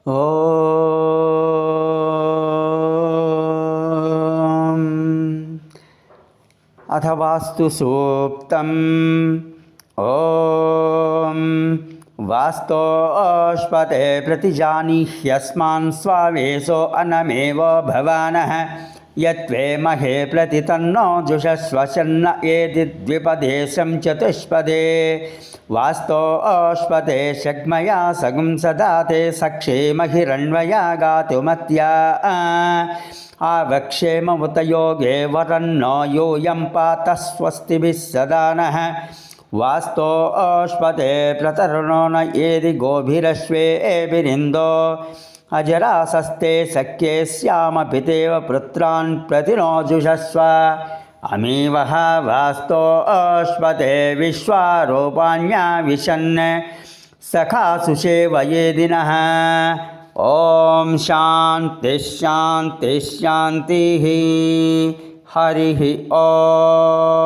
ఓం అథ వాస్తు సూక్తం. ఓం వాస్తోష్పతే ప్రతిజానీహ్యస్మాన్ స్వావేశో అనమేవ భవానః యత్వే మహే ప్రతితన్నో జుషస్వశన్న ఏది ద్విపదేశం చతుష్పదే వాస్తోష్పతే షగ్మయా సగుం సదాతే సక్షేమహిరణ్వయా గాతుమత్యా ఆవక్షేమముత యోగే వరన్నో యూయం పాత స్వస్తిభిः సదా నః వాస్తోష్పతే ప్రతరుణో న ఏది గోభిరశ్వేభిరిందో అజరాసస్తే సఖ్యే శ్యామ పితేవ పుత్రాన్ ప్రతినోజుషస్వ అమీవః వాస్తోష్పతే విశ్వారూపాణ్యా విశన్ సఖాసు సేవయేదినః. ఓం శాంతి శాంతి శాంతి. హరి ఓం.